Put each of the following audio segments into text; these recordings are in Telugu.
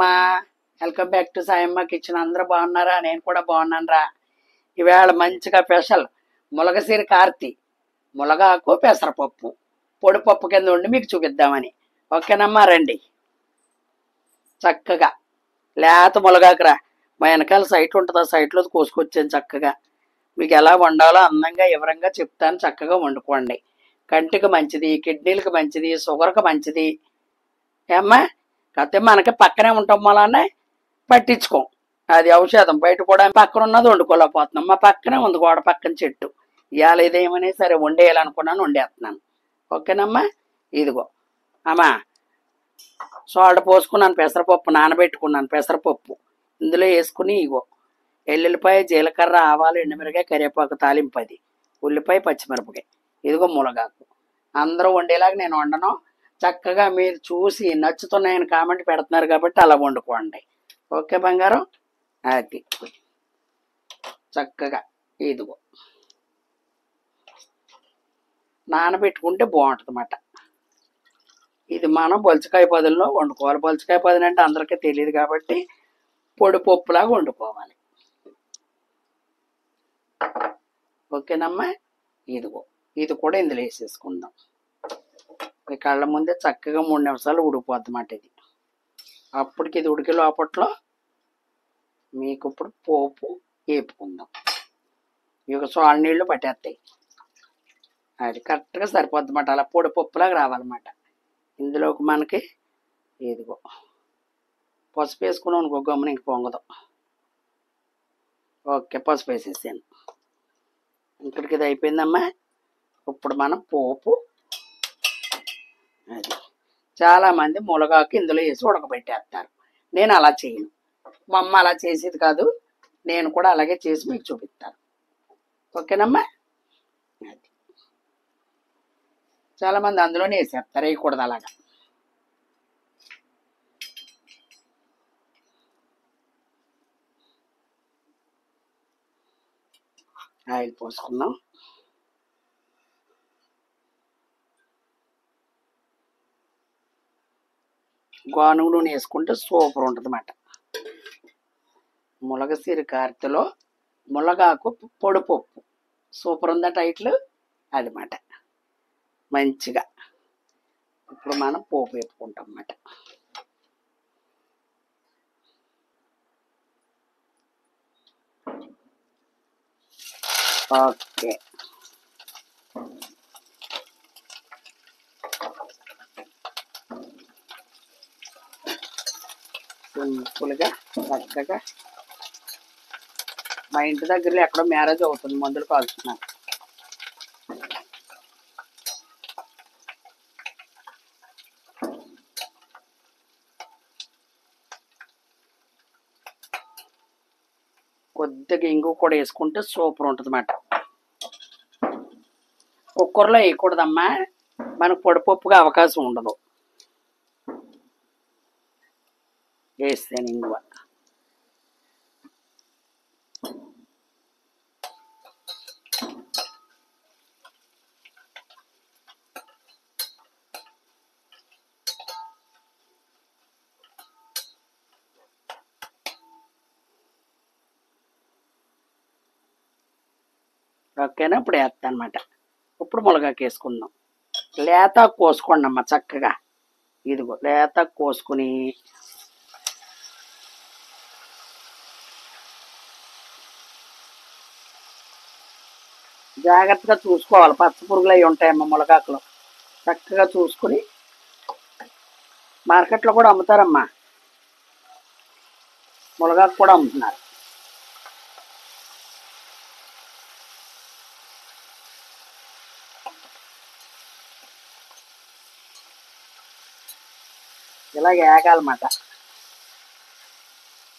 అమ్మా, welcome back to Sayamma kitchen. అందరూ బాగున్నారా? నేను కూడా బాగున్నాను రా. ఈవేళ మంచిగా స్పెషల్ ములగసీర కార్తి, ములగాకు పెసరపప్పు పొడిపప్పు కింద ఉండి మీకు చూపిద్దామని. ఓకేనమ్మా, రండి. చక్కగా లేత ములగాకురా, మా వెనకాల సైట్ ఉంటుంది, ఆ సైట్లో కోసుకొచ్చాను. చక్కగా మీకు ఎలా వండాలో అందంగా వివరంగా చెప్తాను. చక్కగా వండుకోండి. కంటికి మంచిది, కిడ్నీలకు మంచిది, షుగర్కి మంచిది. ఏమ్మా, కాకపోతే మనకి పక్కనే ఉంటాం వలనే పట్టించుకోం. అది ఔషధం. బయట కూడా పక్కన ఉన్నది వండుకోలేకపోతున్నాం. మా పక్కనే ఉంది గోడ పక్కన చెట్టు. ఇవాళ ఇదేమని సరే వండేయాలనుకున్నాను, వండేస్తున్నాను. ఓకేనమ్మా. ఇదిగో అమ్మా, సాల్ట్ పోసుకున్నాను. పెసరపప్పు నానబెట్టుకున్నాను. పెసరపప్పు ఇందులో వేసుకుని ఇగో ఎల్లుల్లిపాయ, జీలకర్ర, ఆవాలు, ఎండుమిరకాయ, కరివేపాకు తాలింపు, అది ఉల్లిపాయ, పచ్చిమిరపకాయ, ఇదిగో ములగాకు. అందరూ వండేలాగా నేను వండను. చక్కగా మీరు చూసి నచ్చుతున్నాయని కామెంట్ పెడుతున్నారు కాబట్టి అలా వండుకోండి. ఓకే బంగారం. అది చక్కగా ఇదిగో నానబెట్టుకుంటే బాగుంటుంది అన్నమాట. ఇది మనం బొలచకాయ పదుల్లో వండుకోవాలి. బొలచకాయ పదులు అంటే అందరికీ తెలియదు కాబట్టి పొడి పప్పులాగా వండుకోవాలి. ఓకేనమ్మా. ఇదిగో ఇది కూడా ఇందులో వేసేసుకుందాం. ఈ కళ్ళ ముందే చక్కగా 3 నిమిషాలు ఉడికిపోద్ది అన్నమాట. ఇది అప్పటికి ఇది ఉడికే లోపట్లో మీకు ఇప్పుడు పోపు వేపుకుందాం. ఇక సాల్ నీళ్ళు పట్టేస్తాయి. అది కరెక్ట్గా సరిపోద్ది అన్నమాట. అలా పొడి పప్పులాగా రావాలన్నమాట. ఇందులోకి మనకి ఇదిగో పసుపు వేసుకున్నాం అనుకో, గమ్మున ఇంక పొంగదు. ఓకే, పసుపు వేసేసాను. ఇక్కడికి ఇది అయిపోయిందమ్మా. ఇప్పుడు మనం పోపు, అది చాలామంది ములగాకు ఇందులో వేసి ఉడకబెట్టేస్తారు. నేను అలా చేయను. మా అమ్మ అలా చేసేది కాదు, నేను కూడా అలాగే చేసి మీకు చూపిస్తాను. ఓకేనమ్మా. అది చాలామంది అందులోనే వేసేస్తారు, వేయకూడదు అలాగా. ఆయిల్ పోసుకుందాం. గానుగ నూనె వేసుకుంటే సూపర్ ఉంటుంది అన్నమాట. ములగసీర కార్తెలో ములగాకు పొడిపప్పు సూపర్ ఉందా టైటిల్? అది మాట. మంచిగా ఇప్పుడు మనం పోపు వేపుకుంటాం అన్నమాట. ఓకే, సింపుల్గా చక్కగా. మా ఇంటి దగ్గరలో ఎక్కడో మ్యారేజ్ అవుతుంది, మందులు కాల్చుతున్నారు. కొద్దిగా ఇంగు కూడా వేసుకుంటే సూపర్ ఉంటుంది అన్నమాట. కుక్కర్లో వేయకూడదమ్మా, మనకు పొడిపప్పుగా అవకాశం ఉండదు. వేస్తాను ఇంగువ. ఓకేనా, ఇప్పుడు వేస్తాను అనమాట. ఇప్పుడు ములగాకు వేసుకుందాం. లేత కోసుకోండి అమ్మ చక్కగా. ఇదిగో లేత కోసుకుని జాగ్రత్తగా చూసుకోవాలి. పచ్చ పురుగులు అవి ఉంటాయమ్మ ములగాకులో. చక్కగా చూసుకుని, మార్కెట్లో కూడా అమ్ముతారమ్మా, ములగాకు కూడా అమ్ముతున్నారు. ఇలాగ వేగాలన్నమాట.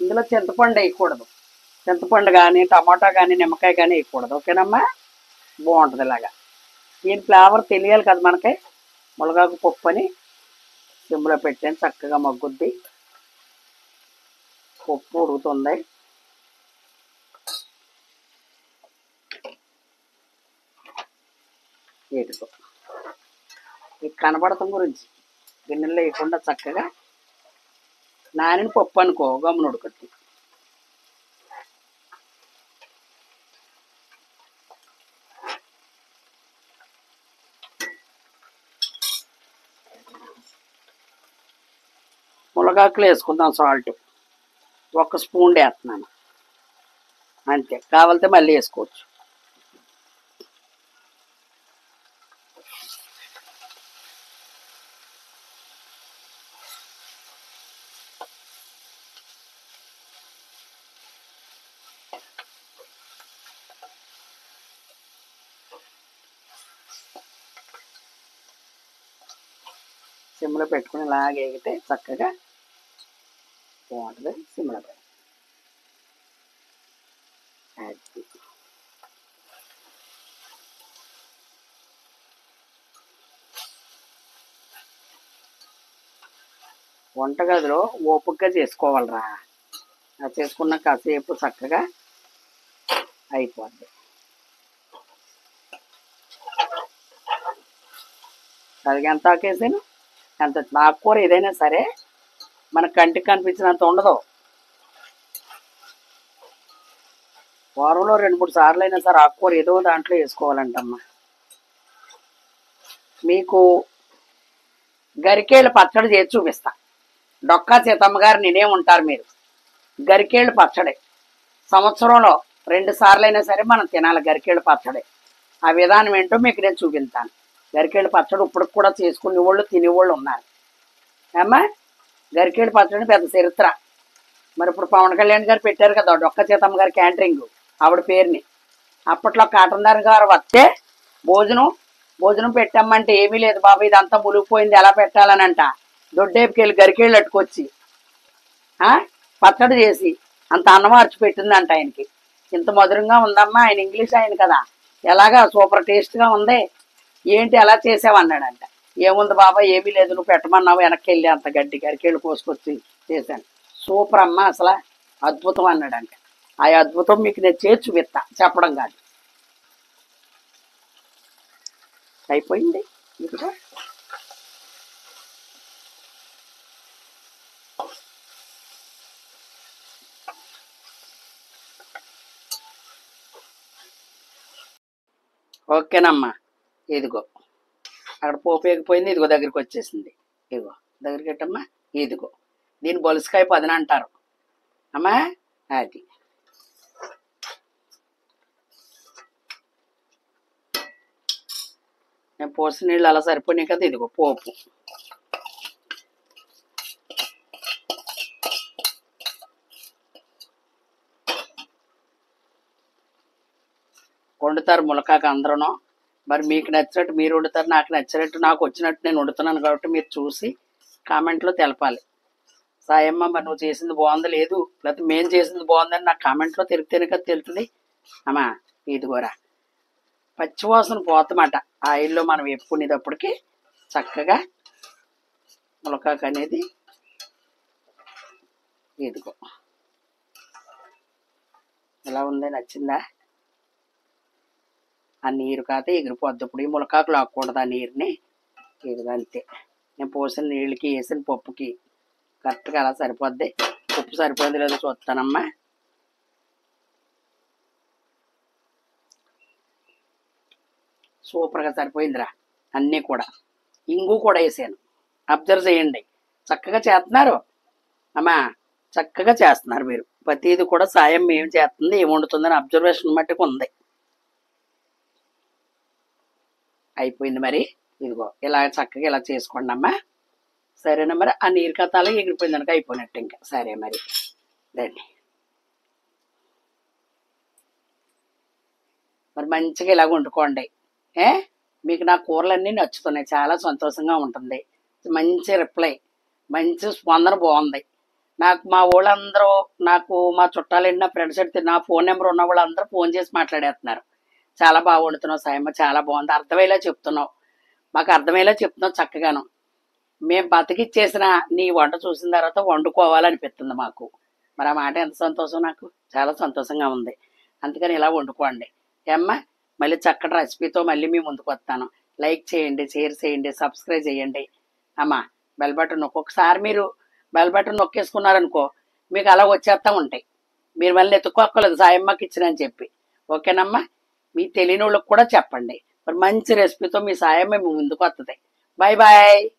ఇందులో చింతపండు వేయకూడదు. చింతపండు కానీ, టమాటా కానీ, నిమ్మకాయ కానీ వేయకూడదు. ఓకేనమ్మా. బాగుంటుంది ఇలాగా. దీని ఫ్లేవర్ తెలియాలి కదా మనకి. ములగాకు పప్పు అని సిమ్లో పెట్టాను, చక్కగా మగ్గుద్ది. పప్పు ఉడుకుతుంది. వేటుకో మీకు కనబడటం గురించి గిన్నెల్లో వేయకుండా చక్కగా నానిన పప్పు అనుకో గమ్మున ఉడుకుద్ది. ములగాకులు వేసుకుందాం. సాల్ట్ 1 స్పూన్ వేస్తున్నాను అంతే, కావాలితే మళ్ళీ వేసుకోవచ్చు. సిమ్లో పెట్టుకుని ఇలాగ ఎగితే చక్కగా బాగుంటుంది. సిమ్లో పెట్టి వంటగదిలో ఓపికగా చేసుకోవాలరా. అది చేసుకున్న కాసేపు చక్కగా అయిపోద్ది. అది ఎంత ఆకేసాను, ఎంత ఆకుకూర ఏదైనా సరే మన కంటికి కనిపించినంత ఉండదు. వారంలో 2-3 సార్లు అయినా సరే ఆకుకూర ఏదో దాంట్లో వేసుకోవాలంటమ్మా. మీకు గరికేళ్ళు పచ్చడి చేసి చూపిస్తా. డొక్కా సీతమ్మ గారు నేనే ఉంటారు మీరు. గరికేళ్ళు పచ్చడి సంవత్సరంలో 2 సార్లు అయినా సరే మనం తినాలి గరికేళ్ళు పచ్చడి. ఆ విధానం ఏంటో మీకు నేను చూపిస్తాను. గరికేళ్ళు పచ్చడి ఇప్పుడు కూడా చేసుకునే వాళ్ళు తినేవాళ్ళు ఉన్నారు అమ్మా. గరికేళ్ళు పచ్చడి పెద్ద చరిత్ర. మరి ఇప్పుడు పవన్ కళ్యాణ్ గారు పెట్టారు కదా డొక్క సీతమ్మ గారి క్యాంటరింగ్, ఆవిడ పేరుని. అప్పట్లో కాటందారి గారు వస్తే భోజనం పెట్టామంటే ఏమీ లేదు బాబు, ఇదంతా మునిగిపోయింది ఎలా పెట్టాలనంట. దొడ్డేపుకెళ్ళి గరికేళ్ళు అట్టుకొచ్చి పచ్చడి చేసి అంత అన్నమార్చి పెట్టిందంట ఆయనకి. ఇంత మధురంగా ఉందమ్మా. ఆయన ఇంగ్లీష్ ఆయన కదా, ఎలాగా సూపర్ టేస్ట్గా ఉంది, ఏంటి ఎలా చేసావన్నాడంట. ఏముంది బాబా ఏమీ లేదు, నువ్వు పెట్టమన్నావు వెనక్కి వెళ్ళి అంత గడ్డి గరికేళ్ళు కోసుకొచ్చి చేశాను. సూపర్ అమ్మ, అసలు అద్భుతం అన్నాడంట. ఆ అద్భుతం మీకు నేను చేర్చు విత్తా, చెప్పడం కాదు. అయిపోయింది. ఓకేనమ్మా. ఇదిగో అక్కడ పోపు వేగిపోయింది. ఇదిగో దగ్గరికి వచ్చేసింది. ఇదిగో దగ్గరికి పెట్టమ్మా. ఇదిగో దీన్ని బొలసకాయ పదిన అంటారు అమ్మా. అది నేను పోసిన నీళ్ళు అలా సరిపోయినాయి కదా. ఇదిగో పోపు వండుతారు ములకాక అందరూ. మరి మీకు నచ్చినట్టు మీరు వండుతారు, నాకు నచ్చినట్టు నాకు వచ్చినట్టు నేను వండుతున్నాను. కాబట్టి మీరు చూసి కామెంట్లో తెలపాలి. సాయమ్మ మరి నువ్వు చేసింది బాగుంది లేదు, లేకపోతే మేము చేసింది బాగుందని నాకు కామెంట్లో తెలిపితేనే కదా తెలుస్తుంది అమ్మా. ఇదిగోరా పచ్చివాసన పోతమాట ఆయిల్లో మనం వేపుకునేటప్పటికి చక్కగా ములకాకు అనేది. ఇదిగో ఎలా ఉంది, నచ్చిందా? ఆ నీరు కాతే ఎగిరిపోద్ది. ఇప్పుడు ఈ ములకాకు లాక్కూడదు ఆ నీరుని. ఇదిగో అంతే. నేను పోసిన నీళ్ళకి వేసిన పప్పుకి కరెక్ట్గా అలా సరిపోద్ది. ఉప్పు సరిపోద్ది లేదో చూస్తానమ్మా. సూపర్గా సరిపోయిందిరా అన్నీ కూడా. ఇంగు కూడా వేసాను. అబ్జర్వ్ చేయండి, చక్కగా చేస్తున్నారు అమ్మా. చక్కగా చేస్తున్నారు మీరు. ప్రతిది కూడా సాయం ఏం చేస్తుంది ఏం వండుతుందని అబ్జర్వేషన్ మట్టుకు ఉంది. అయిపోయింది మరి. ఇదిగో ఇలా చక్కగా ఇలా చేసుకోండి అమ్మా. సరేనా మరి. ఆ నీరు కథాలో ఎగిరిపోయింది కనుక అయిపోయినట్టు ఇంకా. సరే మరి రండి. మరి మంచిగా ఇలా వండుకోండి. మీకు నా కూరలన్నీ నచ్చుతున్నాయి, చాలా సంతోషంగా ఉంటుంది. మంచి రిప్లై, మంచి స్పందన బాగుంది నాకు. మా వాళ్ళందరూ నాకు మా చుట్టాలు నా ఫ్రెండ్స్ అయితే నా ఫోన్ నెంబర్ ఉన్న వాళ్ళందరూ ఫోన్ చేసి మాట్లాడేస్తున్నారు. చాలా బాగా వండుతున్నావు సాయమ్మ, చాలా బాగుంది, అర్థమయ్యేలా చెప్తున్నావు, మాకు అర్థమయ్యేలా చెప్తున్నావు చక్కగాను. మేము బతికిచ్చేసిన నీ వంట చూసిన తర్వాత వండుకోవాలనిపిస్తుంది మాకు. మరి ఆ మాట ఎంత సంతోషం, నాకు చాలా సంతోషంగా ఉంది. అందుకని ఇలా వండుకోండి ఏమ్మా. మళ్ళీ చక్కటి రెసిపీతో మళ్ళీ మీ ముందుకు వస్తాను. లైక్ చేయండి, షేర్ చేయండి, సబ్స్క్రైబ్ చేయండి అమ్మా. బెల్ బటన్ ఒక్కొక్కసారి మీరు బెల్ బటన్ నొక్కేసుకున్నారనుకో మీకు అలా వచ్చేస్తా ఉంటాయి. మీరు మళ్ళీ ఎత్తుక్కోక్కర్లేదు సాయమ్మకి ఇచ్చినని చెప్పి. ఓకేనమ్మా? మీ తెలియని వాళ్ళకి కూడా చెప్పండి. మరి మంచి రెసిపీతో మీ సాయమ్మ మీ ముందుకు వస్తుంది. Bye bye.